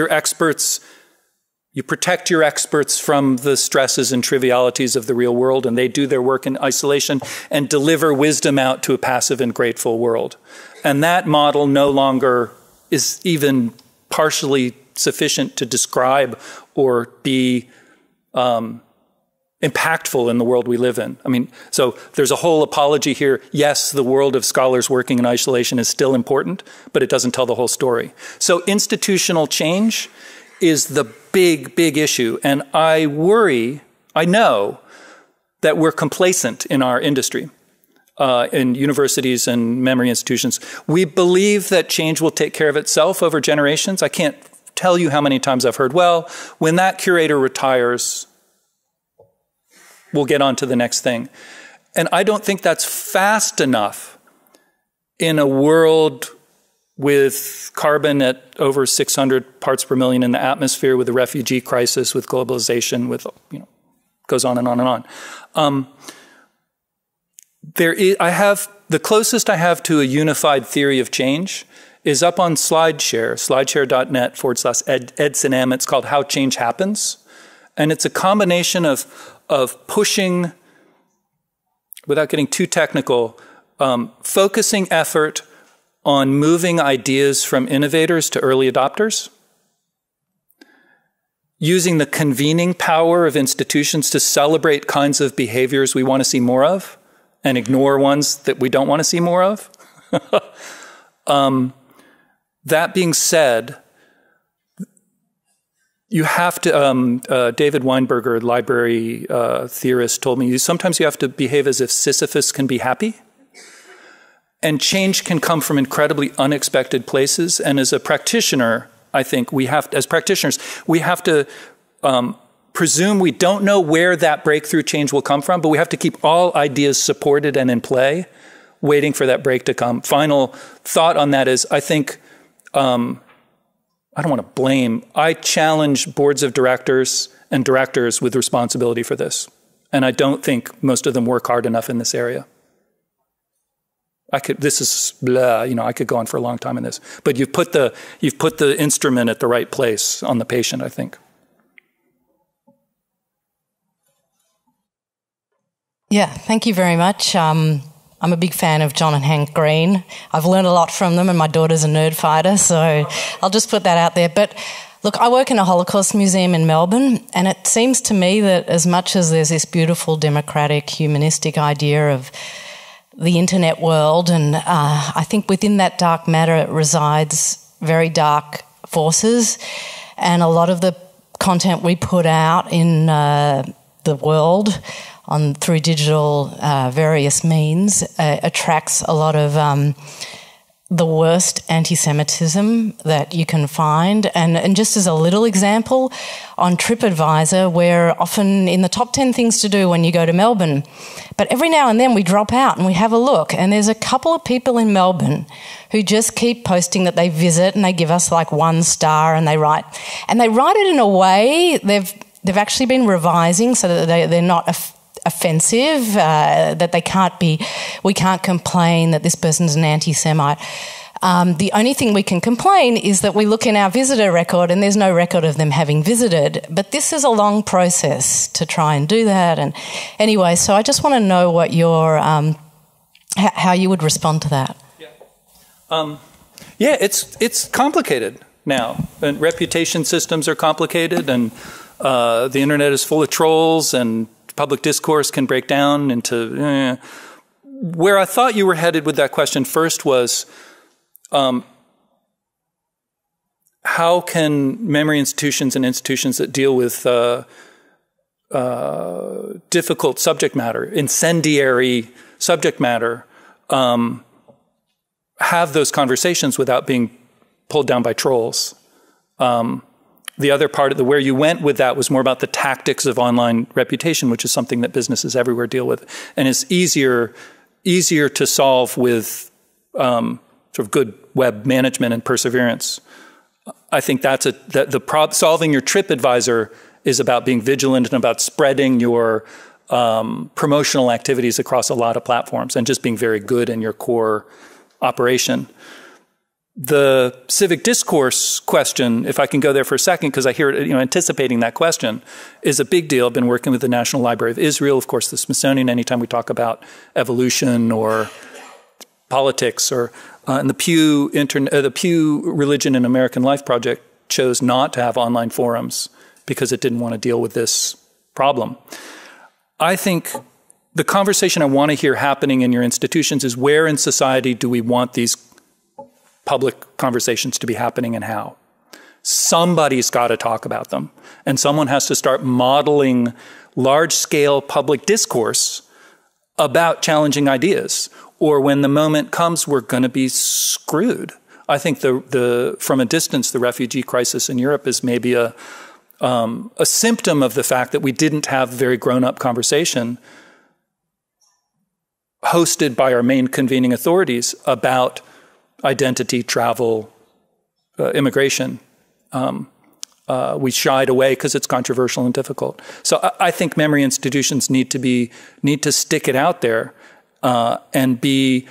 your experts from the stresses and trivialities of the real world, and they do their work in isolation and deliver wisdom out to a passive and grateful world. And that model no longer is even partially sufficient to describe or be impactful in the world we live in. I mean, so there's a whole apology here. Yes, the world of scholars working in isolation is still important, but it doesn't tell the whole story. So institutional change is the big, big issue. And I know that we're complacent in our industry, in universities and memory institutions. We believe that change will take care of itself over generations. I can't tell you how many times I've heard, well, when that curator retires, we'll get on to the next thing. And I don't think that's fast enough in a world with carbon at over 600 parts per million in the atmosphere, with the refugee crisis, with globalization, with, goes on and on and on. The closest I have to a unified theory of change is up on SlideShare, slideshare.net/Edson M. It's called How Change Happens. And it's a combination of pushing, without getting too technical, focusing effort on moving ideas from innovators to early adopters, using the convening power of institutions to celebrate kinds of behaviors we want to see more of and ignore ones that we don't want to see more of. That being said, you have to, David Weinberger, library theorist, told me, sometimes you have to behave as if Sisyphus can be happy. And change can come from incredibly unexpected places. And as a practitioner, I think as practitioners, we have to presume we don't know where that breakthrough change will come from, but we have to keep all ideas supported and in play, waiting for that break to come. Final thought on that is, I think, I don't want to blame. I challenge boards of directors and directors with responsibility for this. And I don't think most of them work hard enough in this area. This is blah, I could go on for a long time in this. But you've put the instrument at the right place on the patient, I think. Yeah, thank you very much. I'm a big fan of John and Hank Green. I've learned a lot from them, and my daughter's a nerd fighter, so I'll just put that out there. But look, I work in a Holocaust museum in Melbourne, and it seems to me that as much as there's this beautiful democratic, humanistic idea of the internet world, and I think within that dark matter resides very dark forces, and a lot of the content we put out in the world through digital various means attracts a lot of the worst anti-Semitism that you can find. And just as a little example, on TripAdvisor, we're often in the top 10 things to do when you go to Melbourne. But every now and then we drop out and we have a look, and there's a couple of people in Melbourne who just keep posting that they visit, and they give us like 1 star, and they write it in a way they've actually been revising so that they're not offensive, that we can't complain that this person's an anti-Semite. The only thing we can complain is that we look in our visitor record and there's no record of them having visited. But this is a long process to try and do that. And anyway, so I just want to know what your how you would respond to that. Yeah, it's complicated now, and reputation systems are complicated, and the internet is full of trolls, and public discourse can break down into... Where I thought you were headed with that question first was, how can memory institutions and institutions that deal with difficult subject matter, incendiary subject matter, have those conversations without being pulled down by trolls? The other part of where you went with that was more about the tactics of online reputation, which is something that businesses everywhere deal with, and is easier to solve with sort of good web management and perseverance. I think solving your TripAdvisor is about being vigilant and about spreading your promotional activities across a lot of platforms and just being very good in your core operation. The civic discourse question, if I can go there for a second, because I hear it, anticipating that question, is a big deal. I've been working with the National Library of Israel, of course, the Smithsonian, anytime we talk about evolution or politics, or and the Pew Religion and American Life Project chose not to have online forums because it didn't want to deal with this problem. I think the conversation I want to hear happening in your institutions is where in society do we want these public conversations to be happening and how? Somebody's got to talk about them. And someone has to start modeling large-scale public discourse about challenging ideas. Or when the moment comes, we're going to be screwed. I think from a distance, the refugee crisis in Europe is maybe a symptom of the fact that we didn't have very grown-up conversation hosted by our main convening authorities about identity, travel, immigration. We shied away because it's controversial and difficult. So I think memory institutions need to stick it out there and be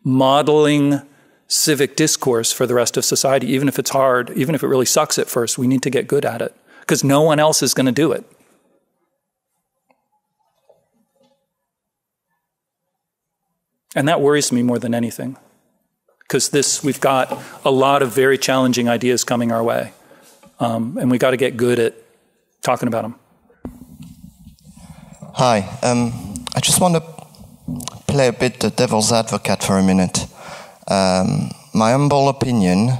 modeling civic discourse for the rest of society, even if it's hard, even if it really sucks at first. We need to get good at it because no one else is going to do it. And that worries me more than anything. Because we've got a lot of very challenging ideas coming our way. And we got to get good at talking about them. Hi. I just want to play a bit the devil's advocate for a minute. My humble opinion,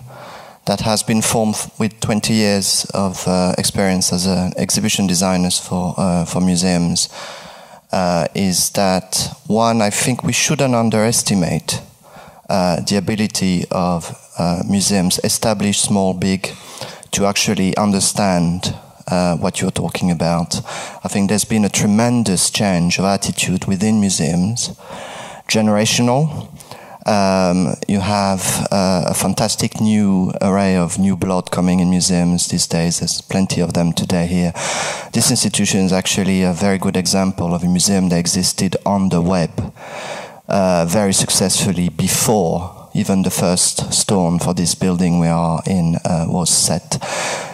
that has been formed with 20 years of experience as an exhibition designer for museums, is that, one, I think we shouldn't underestimate the ability of museums, established, small, big, to actually understand what you're talking about. I think there's been a tremendous change of attitude within museums, generational. You have a fantastic new array of new blood coming in museums these days. There's plenty of them today here. This institution is actually a very good example of a museum that existed on the web very successfully before even the first stone for this building we are in was set.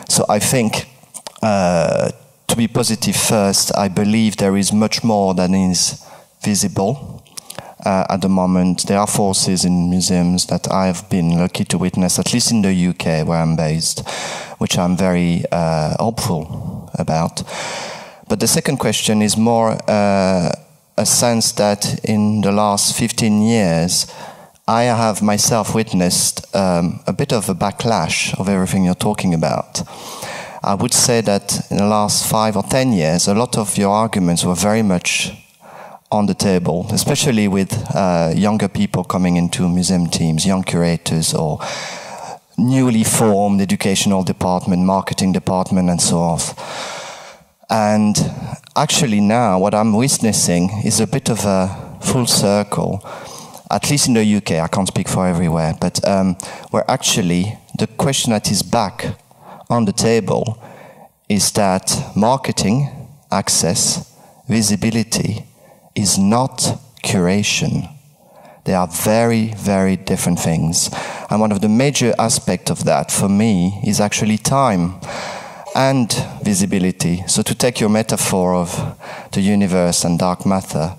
So I think, to be positive first, I believe there is much more than is visible at the moment. There are forces in museums that I've been lucky to witness, at least in the UK where I'm based, which I'm very hopeful about. But the second question is more a sense that in the last 15 years, I have myself witnessed a bit of a backlash of everything you're talking about. I would say that in the last 5 or 10 years, a lot of your arguments were very much on the table, especially with younger people coming into museum teams, young curators or newly formed educational department, marketing department, and so on. And actually now what I'm witnessing is a bit of a full circle, at least in the UK, I can't speak for everywhere, but where actually the question that is back on the table is that marketing, access, visibility is not curation. They are very, very different things. And one of the major aspects of that for me is actually time and visibility. So to take your metaphor of the universe and dark matter,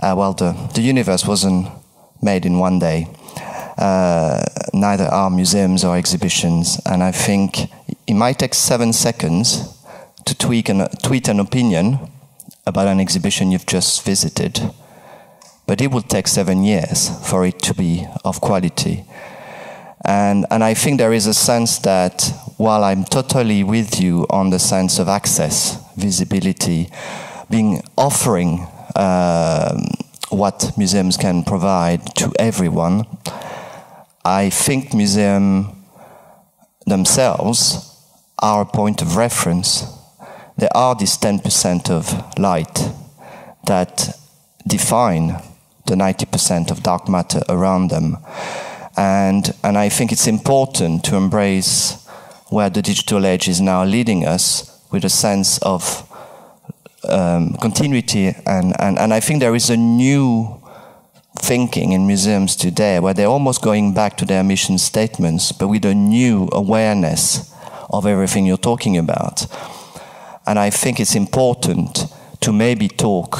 well, the universe wasn't made in one day. Neither are museums or exhibitions. And I think it might take 7 seconds to tweet an opinion about an exhibition you've just visited, but it will take 7 years for it to be of quality. And I think there is a sense that while I'm totally with you on the sense of access, visibility, offering what museums can provide to everyone, I think museums themselves are a point of reference. There are this 10% of light that define the 90% of dark matter around them. And I think it's important to embrace where the digital age is now leading us with a sense of continuity, and I think there is a new thinking in museums today where they're almost going back to their mission statements, but with a new awareness of everything you're talking about. And I think it's important to maybe talk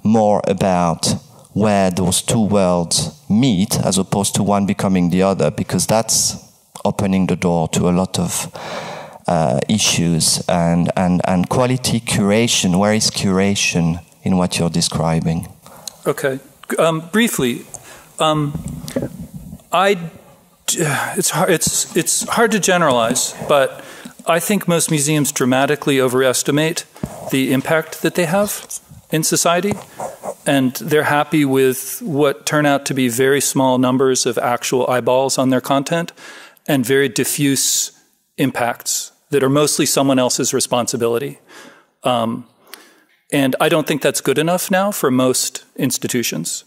more about where those two worlds meet as opposed to one becoming the other, because that's opening the door to a lot of issues and quality curation. Where is curation in what you're describing? Okay. Briefly, it's hard to generalize, but I think most museums dramatically overestimate the impact that they have in society, and they're happy with what turn out to be very small numbers of actual eyeballs on their content and very diffuse impacts that are mostly someone else's responsibility. And I don't think that's good enough now for most institutions.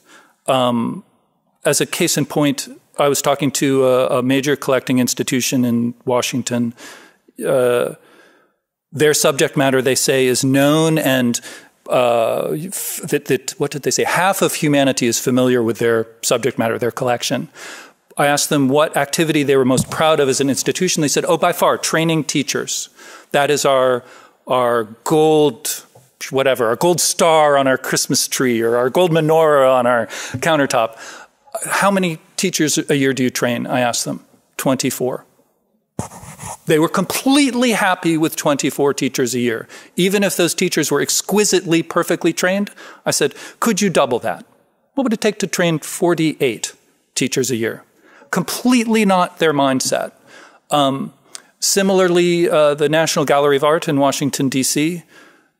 As a case in point, I was talking to a major collecting institution in Washington. Their subject matter, they say, is known, and what did they say? Half of humanity is familiar with their subject matter, their collection. I asked them what activity they were most proud of as an institution. They said, oh, by far, training teachers. That is our gold, whatever, our gold star on our Christmas tree, or our gold menorah on our countertop. How many teachers a year do you train? I asked them. 24. They were completely happy with 24 teachers a year. Even if those teachers were exquisitely, perfectly trained, I said, could you double that? What would it take to train 48 teachers a year? Completely not their mindset. Similarly, the National Gallery of Art in Washington, D.C.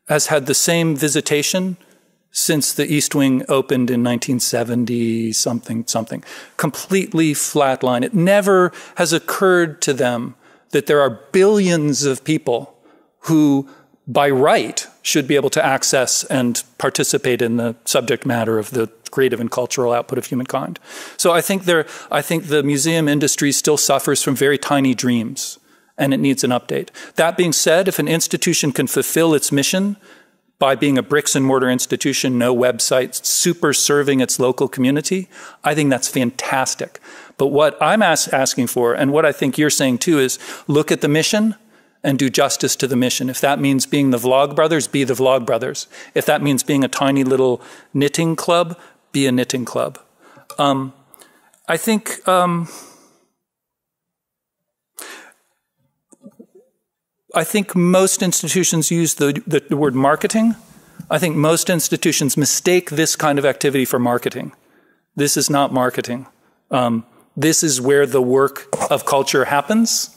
has had the same visitation since the East Wing opened in 1970, something. Completely flatline. It never has occurred to them that there are billions of people who, by right, should be able to access and participate in the subject matter of the creative and cultural output of humankind. So I think the museum industry still suffers from very tiny dreams, and it needs an update. That being said, if an institution can fulfill its mission by being a bricks and mortar institution, no website, super serving its local community, I think that's fantastic. But what I'm asking for, and what I think you're saying too, is look at the mission and do justice to the mission. If that means being the Vlog Brothers, be the Vlog Brothers. If that means being a tiny little knitting club, be a knitting club. I think most institutions use the word marketing. I think most institutions mistake this kind of activity for marketing. This is not marketing. This is where the work of culture happens,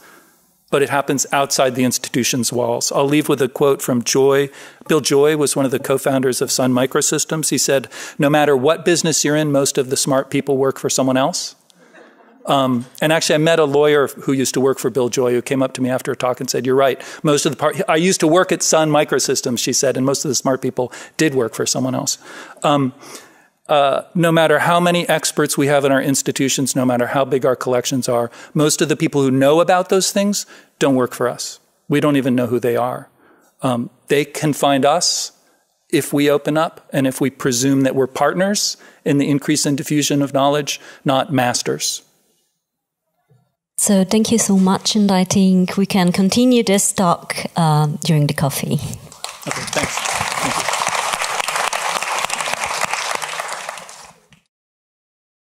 but it happens outside the institution's walls. I'll leave with a quote from Joy. Bill Joy was one of the co-founders of Sun Microsystems. He said, no matter what business you're in, most of the smart people work for someone else. And actually, I met a lawyer who used to work for Bill Joy who came up to me after a talk and said, you're right. I used to work at Sun Microsystems, she said, and most of the smart people did work for someone else. No matter how many experts we have in our institutions, no matter how big our collections are, most of the people who know about those things don't work for us. We don't even know who they are. They can find us if we open up and if we presume that we're partners in the increase and diffusion of knowledge, not masters. So thank you so much, and I think we can continue this talk during the coffee.